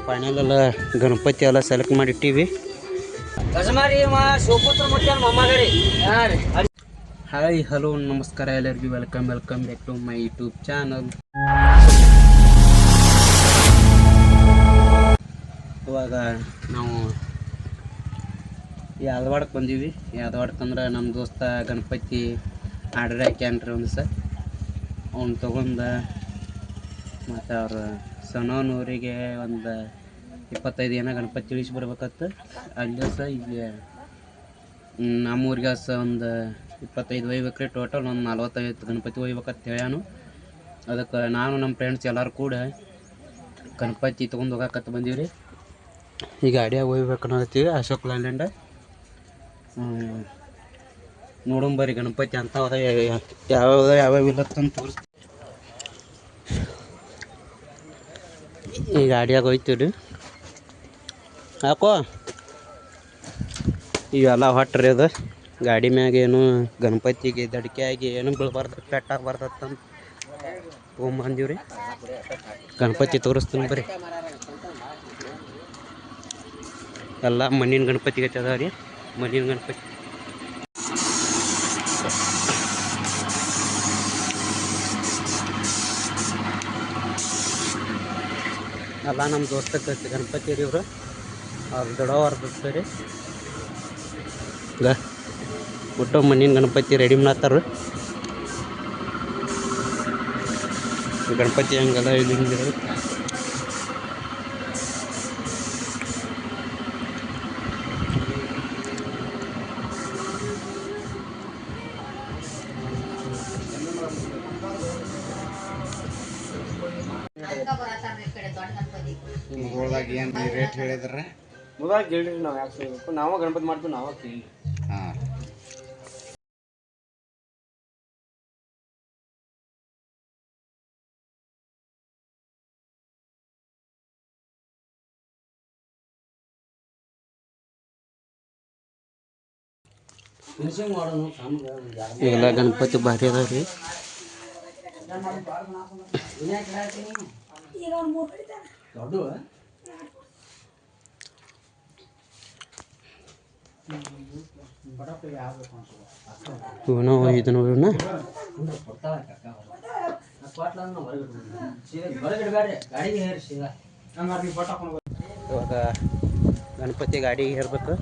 Final ಎಲ್ಲ ಗಣಪತಿ ಎಲ್ಲ select ಮಾಡಿ ಇಟ್ಟಿವಿ. ಹಾಯ್ ಹಲೋ ನಮಸ್ಕಾರ ಎಲ್ಲರಿಗೂ welcome back to my YouTube channel. ಇವಾಗ ನಾವು ಯಾದವಾಡಕ್ಕೆ ಬಂದೀವಿ. ಯಾದವಾಡಕ್ಕೆ ಅಂದ್ರೆ ನಮ್ಮ ದೋಸ್ತ ಗಣಪತಿ ಆರ್ಡರ್ ಹಾಕ್ಯಾನ್ರಿ ಒಂದು ಸರ್. ಅವ್ನು ತೊಗೊಂಡು ಮತ್ತು ಅವ್ರು ಸಣ್ಣವನೂರಿಗೆ ಒಂದು 25 ಜನ ಗಣಪತಿ ಇಳಿಸಿ ಬರ್ಬೇಕತ್ತು. ಅಲ್ಲಿ ಸಹ ಇಲ್ಲಿ ನಮ್ಮೂರಿಗೆ ಸಹ ಒಂದು 25 ಒಯ್ಬೇಕ್ರಿ. ಟೋಟಲ್ ಒಂದು 45 ಗಣಪತಿ ಒಯ್ಬೇಕಂತ ಹೇಳ್ಯಾನು. ಅದಕ್ಕೆ ನಾನು ನಮ್ಮ ಫ್ರೆಂಡ್ಸ್ ಎಲ್ಲರೂ ಕೂಡ ಗಣಪತಿ ತೊಗೊಂಡು ಹೋಗಕತ್ತ ಬಂದೀವಿ ರೀ. ಈ ಗಾಡಿಯಾಗ ಒಯ್ಬೇಕನ್ನತ್ತೀವಿ ಅಶೋಕ್ ಲ್ಯಾಂಡ್. ನೋಡಂಬರಿ ಗಣಪತಿ ಅಂತ ಯಾವ್ಯಾವ ಇಲ್ಲತ್ತಂತ ತೋರಿಸ್ತೀವಿ. ಈ ಗಾಡಿಯಾಗ ಹೋಯ್ತೀವಿ ರೀ. ಹಾಕೋ ಇವೆಲ್ಲ ಹೊಟ್ರಿ ಅದು ಗಾಡಿ ಮ್ಯಾಗ ಏನು ಗಣಪತಿಗೆ ದಡಿಕೆ ಆಗಿ ಏನು ಬೀಳ್ಬಾರ್ದು, ಪೆಟ್ಟಾಗಬಾರ್ದತ್ತಂತ ತೊಗೊಂಬಂದೀವಿ ರೀ. ಗಣಪತಿ ತೋರಿಸ್ತೀನಿ ಬರ್ರಿ. ಎಲ್ಲ ಮಣ್ಣಿನ ಗಣಪತಿಗೆ ಅದಾವ ರೀ. ಮಣ್ಣಿನ ಗಣಪತಿ ಎಲ್ಲ ನಮ್ಮ ದೋಸ್ತಕ್ಕೆ ಗಣಪತಿ ರೀ. ಇವರು ಅವ್ರು ದೊಡ್ಡವ್ರದ್ದು ರೀ. ಬಿಟ್ಟು ಮಣ್ಣಿನ ಗಣಪತಿ ರೆಡಿ ಮಾಡತ್ತಾರ. ಗಣಪತಿ ಹಂಗೆಲ್ಲ ಇಲ್ಲಿ ಏನು ರೇಟ್ ಹೇಳಿದ್ರೆ ಮೊದಲಾಗ ಹೇಳಿರಿ. ನಾವು ಯಾಕೆ ಹೇಳ್ಬೇಕು, ನಾವು ಗಣಪತಿ ಮಾಡ್ತೀವಿ, ನಾವು ಕೇಳಿ. ಹಾಂ ಎಲ್ಲ ಗಣಪತಿ ಭಾರಿ ಅದಾವ ರೀ. ಇವನು ಇದನ್ನು ಇವನ್ನ ಇವಾಗ ಗಣಪತಿ ಗಾಡಿಗೆ ಹೇರ್ಬೇಕು.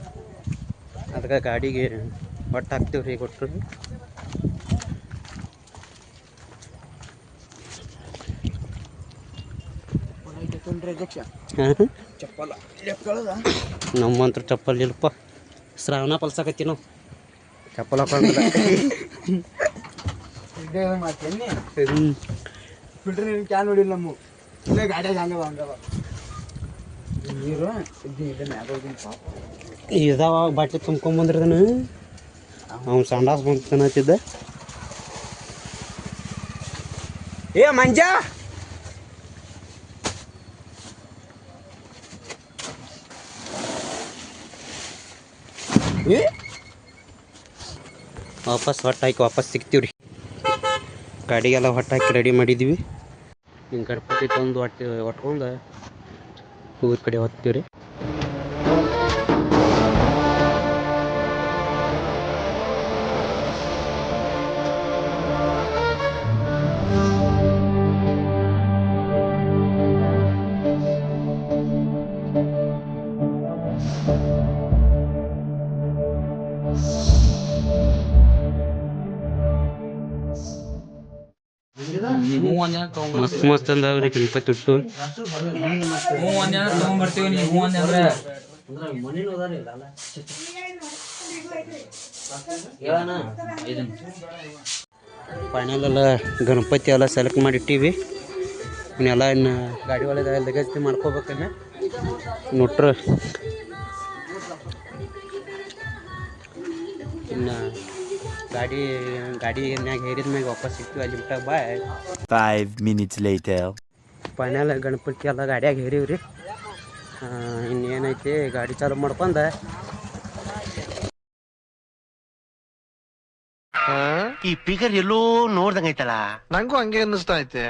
ಅದಕ್ಕೆ ಗಾಡಿಗೆ ಒಟ್ಟು ಹಾಕ್ತೀವಿ ರೀ. ಕೊಟ್ಟರು ನಮ್ಮಂತ್ರ ಚಪ್ಪಲ್ ಇಲ್ಲಪ್ಪ. ಶ್ರಾವಣ ಪಲ್ಸಕತ್ತಿ ನಾವು ಚಪ್ಪಲ್ ಹಾಕೊಂಡ್ರೆ ಫಿಲ್ಟರ್ ನೀರು ಕ್ಯಾನ್ ನೋಡಿಲ್ಲ ನಮ್ಮ ಇಲ್ಲೇ ಗಾಡಿಯಾಗ ಹಂಗವ ನೀರು ಇದಾವ ಬಾಟ್ಲಿ ತುಂಬ್ಕೊಂಬಂದ್ರದನು. ಅವ್ನು ಸಂಡಾಸ್ ಬಂದು ತಿನ್ನತ್ತಿದ್ದ. ಏ ಮಂಜ ವಾಪಸ್ ಹೊಟ್ಟಾಕಿ ವಾಪಸ್ ಸಿಗ್ತೀವಿ ರೀ. ಗಾಡಿಗೆಲ್ಲ ಹೊಟ್ಟಾಕಿ ರೆಡಿ ಮಾಡಿದ್ದೀವಿ. ಹಿಂಗೆ ಗಣಪತಿ ತಂದು ಒಟ್ಕೊಂಡು ಊರ ಕಡೆ ಹೋಗ್ತೀವಿ ರೀ. ಮಸ್ತ್ ಮಸ್ತ್ ಅಂದಾವ್ರಿ ಗಣಪತಿ ಇಟ್ಟು. ಫೈನಲ್ ಎಲ್ಲ ಗಣಪತಿ ಎಲ್ಲ ಸೆಲೆಕ್ಟ್ ಮಾಡಿ ಇಟ್ಟಿವಿ. ಇವನ್ನೆಲ್ಲ ಇನ್ನು ಗಾಡಿ ಒಳಗೆ ಲಗೇಜ್ ಮಾಡ್ಕೋಬೇಕನ್ನ ನೋಟ್ರ. ಇನ್ನು ಗಾಡಿ ಮ್ಯಾಗ ಹೇರಿದ ಮ್ಯಾಗ ವಾಪಸ್ ಸಿಗ್ತೀವಿ ಅಲ್ಲಿ ಬಿಟ್ಟಾಗ. ಬಾಯ್. 5 minutes later. ಫೈನಲ್ ಗಣಪತಿ ಎಲ್ಲ ಗಾಡಿಯಾಗ ಹೇರಿವ್ರಿ. ಇನ್ನೇನೈತಿ ಗಾಡಿ ಚಾಲು ಮಾಡ್ಕೊಂಡ ಈ ಫಿಗರ್ ಎಲ್ಲೋ ನೋಡ್ದಂಗೈತಲ್ಲ. ನಂಗೂ ಹಂಗೆ ಅನ್ನಿಸ್ತಾ ಐತೆ.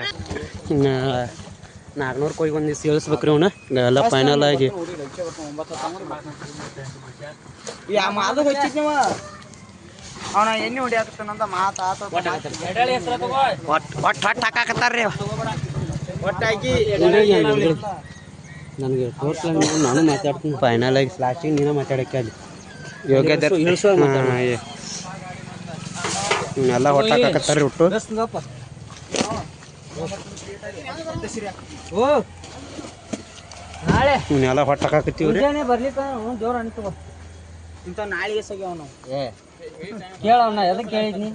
400 ಹೋಗಿ ಒಂದು ದಿವ್ಸ ಇಳಿಸ್ಬೇಕ್ರಿ ಅವನ ಎಲ್ಲ ಫೈನಲ್ ಆಗಿ. ಅವನ ಎಣ್ಣೆ ಹೊಡಿಯಾಕತ್ತಾನಂತ ಹಾಕಾಕತ್ತಾರ್ರಿ ನನಗೆ ಟೋಟಲ್ ನಾನು ಮಾತಾಡ್ತೀನಿ. ಫೈನಲ್ ಆಗಿ ಲಾಸ್ಟಿಗೆ ನೀನು ಮಾತಾಡಕ್ಕೆ ಅಲ್ಲಿ ಯೋಗ್ಯತೆ ಎಲ್ಲ ಹೊಟ್ಟಾಕತ್ತಾರ್ರಿ ಒಟ್ಟು. ನಾಳೆ ಇವನ್ನೆಲ್ಲ ಹೊಟ್ಟಾಕತ್ತೀವ್ರಿ. ಬರ್ಲಿಕ್ಕ ಜೋರ ಅನ್ಕೋ ಇಂಥ ನಾಳೆಗೆ ಸಗ್ಯಾವನು ಕೇಳವನ್ನ ಎದಕ್ಕೆ ಕೇಳಿದ್ನಿ.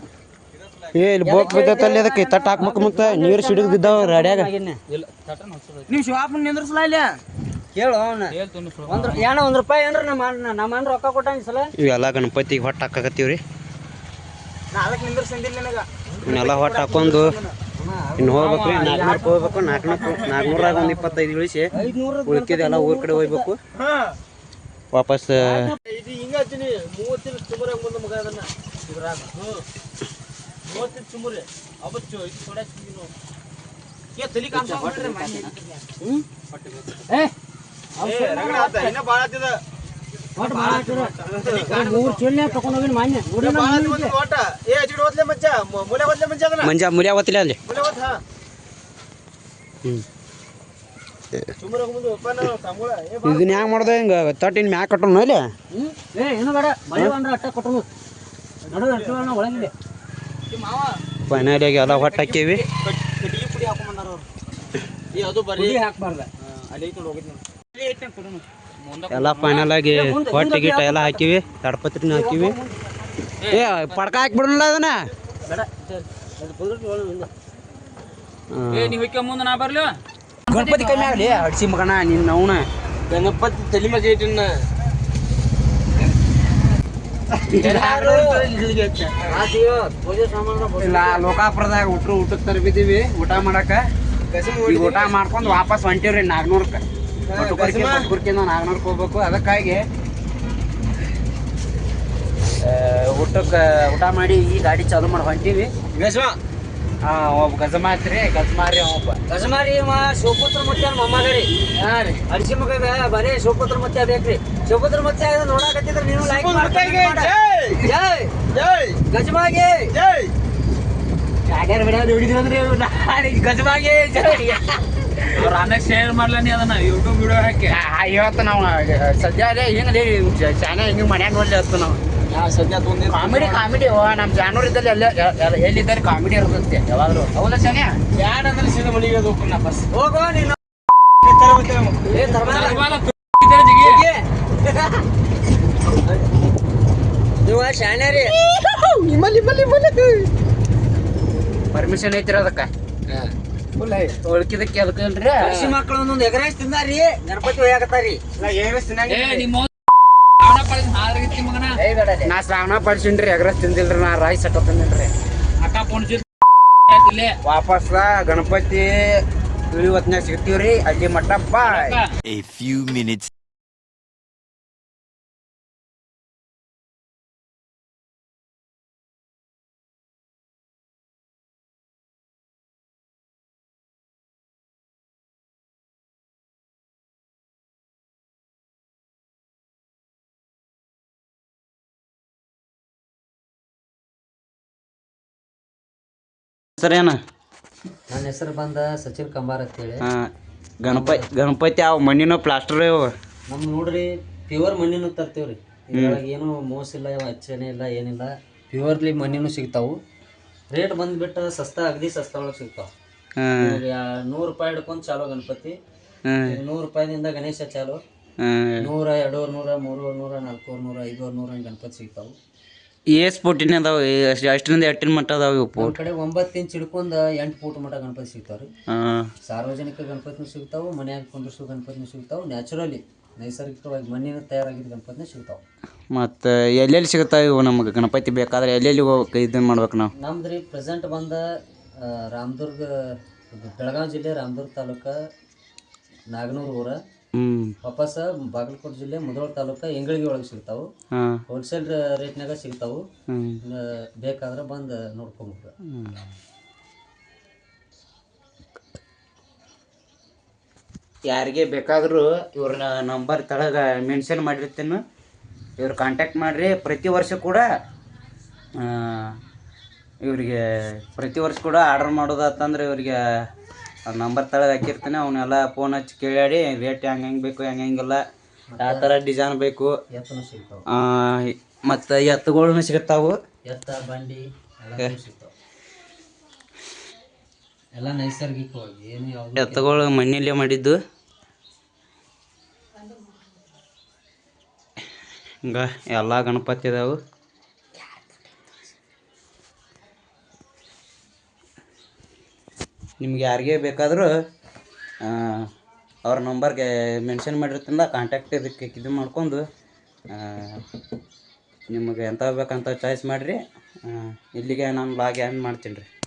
ಇಲ್ಲಿ ಬೋಕ್ ಬಿದ್ದತ್ತಲ್ಲಿ ಅದಕ್ಕೆ ತಟ್ಟು ಹಾಕ್ಬೇಕು ಮತ್ತೆ ನೀರು ಸಿಡಿದಿದ್ದಾವ ರೆಡ್ಯಾಗ. ನೀವು ಶಿವಾಪನ್ ನಿಂದ್ರಸಲ ಇಲ್ಲ ಕೇಳು ಅವನ ಏನೋ ₹1 ಏನ್ರ ನಮ್ಮ ರೊಕ್ಕ ಕೊಟ್ಟಾನ ಸಲ. ಇವೆಲ್ಲ ಗಣಪತಿಗೆ ಹೊಟ್ಟು ಹಾಕಾಕತ್ತೀವ್ರಿ. 4 ನಿಂದ್ರಸಂದಿಲ್ಲ ನನಗ. ಇವನ್ನೆಲ್ಲ ಹೊಟ್ಟು ಹಾಕೊಂಡು ಇನ್ನು ಹೋಗ್ಬೇಕ್ರಿ. 400 ಹೋಗ್ಬೇಕು. 400 ಒಂದು 25 ಇಳಿಸಿ ಉಳ್ಕಿದೆಲ್ಲ ಊರ್ ಕಡೆ ಹೋಗ್ಬೇಕು ವಾಪಸ್. ಮಂಜ ಮುರಿಯ ಗೊತ್ತಿಲ್ಲ ಅಲ್ಲಿ. ಇದನ್ನ ಹ್ಯಾಂಗ ಮಾಡ್ದೆ ಹಿಂಗ ತಟ್ಟಿನ ಮ್ಯಾಗ ಕಟ್ಟೋಣ ಇಲ್ಲಿ. ಫೈನಲಿಯಾಗಿ ಎಲ್ಲ ಹೊಟ್ಟು ಹಾಕೀವಿ. ಎಲ್ಲ ಫೈನಲ್ ಆಗಿ ಹೊಟ್ಟೆ ಗಿಟ್ಟ ಎಲ್ಲ ಹಾಕಿವಿ. ತಡಪತ್ರಿನ ಹಾಕಿವಿ. ಪಡ್ಕ ಹಾಕ್ಬಿಡೋಣ ಅದನ್ನ. ಗಣಪತಿ ಕಮ್ಮಿ ಆಗಲಿ ಅಡ್ಸಿ ಮಗನ ನಿನ್ನ ಅವನ ಗಣಪತಿ ತಲೆ ಮಗ ಇಟ್ಟಿನ ಲೋಕಾಪುರದಾಗ ಊಟಕ್ಕೆ ತರಬಿದ್ದೀವಿ ಊಟ ಮಾಡಕ. ಈಗ ಊಟ ಮಾಡ್ಕೊಂಡು ವಾಪಸ್ ಹೊಂಟಿವ್ರಿ 400ಕ್ಕೆ. ಕುರ್ಕಿಂದ 400ಕ್ಕೆ ಹೋಗ್ಬೇಕು. ಅದಕ್ಕಾಗಿ ಊಟಕ್ಕೆ ಊಟ ಮಾಡಿ ಈ ಗಾಡಿ ಚಾಲು ಮಾಡಿ ಹೊಂಟೀವಿ. ಒಬ್ಬ ಗಜಮಾತ್ರಿ ಗಜಮಾರಿ ಒಬ್ಬ ಗಜಮಾರಿ ಶಿವಪುತ್ರ ಮತ್ತೆ ಮೊಮ್ಮಗರಿ. ಹಾಂ ರೀ ಅಡಿಸಿ ಮಗ ಬರೀ ಶಿವಪುತ್ರ ಮತ್ತೆ ಬೇಕ್ರಿ. ಶಿವಪುತ್ರ ಮತ್ತೆ ನೋಡಕತ್ತಿದ್ರೆ ನೀವು ಲೈಕ್ ಗಜಮಾಗಿ ಗಾಡಿಯಾರ ಬಿಡೋದು ಹಿಡಿದ್ರಂದ್ರೆ ಗಜಮಾಗಿ ಅವ್ರ ಆಮೇಲೆ ಶೇರ್ ಮಾಡ್ಲಾನಿ ಅದನ್ನ ಯೂಟ್ಯೂಬ್ ವಿಡಿಯೋ ಹಾಕಿ. ಇವತ್ತು ನಾವು ಸದ್ಯ ಹಿಂಗೆ ಚಾನೆ ಹಿಂಗೆ ಮನ್ಯಾಗ ನೋಡ್ಲಿ ಹತ್ತು ನಾವು ಕಾಮಿಡಿ ನಮ್ಮ ಜಾನೂರ್ ಇದ್ದಲ್ಲಿ ಎಲ್ಲಿದ್ದಾರೆ ಕಾಮಿಡಿ ಇರ್ತೈತೆ ಯಾವಾಗಲೂ. ಹೌದಾ ಶಾನೆ ಬ್ಯಾಡ ಅಂದ್ರೆ ಸೀದಾ ಮನೆಗೆ ಹೋಗ್ಕೊಂಡು ವಾಪಸ್ ಹೋಗೋ ನೀನು. ನೀವು ಶಾಣ್ಯಾರಿ ಪರ್ಮಿಷನ್ ಐತಿರ ಅದಕ್ಕೆ ಉಳ್ಕಿದಕ್ಕೆ ಅದಕ್ಕೆ ಅಲ್ರಿ. ಕೃಷಿ ಮಕ್ಕಳು ಒಂದೊಂದು ಎಗರಾಯ್ಸ್ ತಿಂದಾರಿ. ಗಣಪತಿ ಒಯ್ಯಾಕತ್ತಾರಿ. ನಾ ಶ್ರಾವಣ ಪಡಿಸಿನ್ರಿ ಎಗ್ರಸ್ ತಿಂದಿಲ್ರಿ. ನಾ ರೈಸ್ ಸಟ್ಟ ತಿಂದಿಲ್ರಿ. ಅಕ್ಕ ಫೋನ್ ವಾಪಸ್ ಗಣಪತಿ ಇಳಿವತ್ನಾಗ ಸಿಗ್ತೀವ್ರಿ. ಅಲ್ಲಿ ಮಟ್ಟ ಬಾಯ್. A few minutes. ಸರ್ ಏನ ನನ್ನ ಹೆಸರು ಬಂದ ಸಚಿನ್ ಕಂಬಾರ್ ಅಂತೇಳಿ. ಗಣಪತಿ ಅವು ಮಣ್ಣಿನ ಪ್ಲಾಸ್ಟರ್ ಇವು ನಮ್ಮ ನೋಡ್ರಿ ಪ್ಯೂರ್ ಮಣ್ಣಿನ ತರ್ತೀವ್ರಿ. ಇದ್ರೊಳಗೆ ಏನು ಮೋಸ ಇಲ್ಲ, ಹಚ್ಚನೆ ಇಲ್ಲ, ಏನಿಲ್ಲ. ಪ್ಯೂರ್ಲಿ ಮಣ್ಣಿನೂ ಸಿಗ್ತಾವು. ರೇಟ್ ಬಂದ್ಬಿಟ್ಟು ಸಸ್ತಾ ಅಗದಿ ಸಸ್ತಾ ಒಳಗೆ ಸಿಗ್ತಾವೆ. ₹100 ಹಿಡ್ಕೊಂಡು ಚಾಲು ಗಣಪತಿ. ₹100ದಿಂದ ಗಣೇಶ ಚಾಲು. 100, 200, 300, 400, 500 ಹಂಗೆ ಗಣಪತಿ ಸಿಗ್ತಾವೆ. ಫುಟಿನ ಅದಾವ ಅಷ್ಟರಿಂದ 8 ಮಟ್ಟ ಅದಾವ ಇವು. ನಮ್ಮ ಕಡೆ 9 ಇಂಚ್ ಹಿಡ್ಕೊಂಡು 8 ಫೂಟ್ ಮಟ್ಟ ಗಣಪತಿ ಸಿಗ್ತಾವ್ರಿ. ಸಾರ್ವಜನಿಕ ಗಣಪತಿನೂ ಸಿಗ್ತಾವು, ಮನ್ಯಾಗ ಕುಂದ್ರಿಸೋ ಗಣಪತಿನೂ ಸಿಗ್ತಾವು. ನ್ಯಾಚುರಲಿ ನೈಸರ್ಗಿಕವಾಗಿ ಮಣ್ಣಿನ ತಯಾರಾಗಿದ್ದ ಗಣಪತಿನ ಸಿಗ್ತಾವೆ. ಮತ್ತು ಎಲ್ಲೆಲ್ಲಿ ಸಿಗ್ತಾವೆ ಇವು ನಮಗೆ ಗಣಪತಿ ಬೇಕಾದ್ರೆ ಎಲ್ಲೆಲ್ಲಿ ಇದನ್ನು ಮಾಡ್ಬೇಕು ನಾವು? ನಮ್ದು ರೀ ಪ್ರೆಸೆಂಟ್ ಬಂದ ರಾಮದುರ್ಗ, ಬೆಳಗಾವಿ ಜಿಲ್ಲೆ ರಾಮದುರ್ಗ ತಾಲೂಕು ನಾಗನೂರು ಊರ ವಾಪಸ್ ಬಾಗಲಕೋಟೆ ಜಿಲ್ಲೆ ಮುಧೋಳ ತಾಲೂಕು ಎಂಗಳಿಗೆ ಒಳಗೆ ಸಿಗ್ತಾವು. ಹಾಂ ಹೋಲ್ಸೇಲ್ ರೇಟ್ನಾಗ ಸಿಗ್ತಾವು. ಬೇಕಾದ್ರೆ ಬಂದು ನೋಡ್ಕೊಂಬಿಡ್ರಿ. ಯಾರಿಗೆ ಬೇಕಾದರೂ ಇವ್ರ ನಂಬರ್ ತಳಗೆ ಮೆನ್ಷನ್ ಮಾಡಿರ್ತೀನಿ. ಇವ್ರು ಕಾಂಟ್ಯಾಕ್ಟ್ ಮಾಡಿರಿ. ಪ್ರತಿ ವರ್ಷ ಕೂಡ ಇವರಿಗೆ ಆರ್ಡರ್ ಮಾಡೋದಾತಂದ್ರೆ ಇವರಿಗೆ ನಂಬರ್ ತಳಗೆ ಹಾಕಿರ್ತೀನಿ. ಅವನ್ನೆಲ್ಲ ಫೋನ್ ಹಚ್ಚಿ ಕೇಳಿ ರೇಟ್ ಹೆಂಗೆ ಬೇಕು ಹೆಂಗಿಲ್ಲ, ಯಾವ ಥರ ಡಿಸೈನ್ ಬೇಕು. ಎತ್ತನು ಸಿಗ್ತಾವೆ ಮತ್ತು ಎತ್ತುಗಳನ್ನ ಸಿಗ್ತಾವೆ. ಎತ್ತ ಬಂಡಿ ಎಲ್ಲ ಸಿಗ್ತಾವೆ. ಎಲ್ಲ ನೈಸರ್ಗಿಕವಾಗಿ ಏನು ಯಾವುದು ಎತ್ತುಗಳು ಮಣ್ಣಿಲ್ಲೇ ಮಾಡಿದ್ದು. ಹಿಂಗೆ ಎಲ್ಲ ಗಣಪತಿ ಇದಾವೆ. ನಿಮ್ಗೆ ಯಾರಿಗೆ ಬೇಕಾದರೂ ಅವ್ರ ನಂಬರ್ಗೆ ಮೆನ್ಷನ್ ಮಾಡಿರ್ತಿಂದ ಕಾಂಟ್ಯಾಕ್ಟ್ ಇದಕ್ಕೆ ಇದು ಮಾಡ್ಕೊಂಡು ನಿಮಗೆ ಎಂಥ ಬೇಕಂತ ಚಾಯ್ಸ್ ಮಾಡಿರಿ. ಇಲ್ಲಿಗೆ ನಾನು ಬ್ಲಾಗ್ ಏನು ಮಾಡ್ತೀನಿ ರೀ.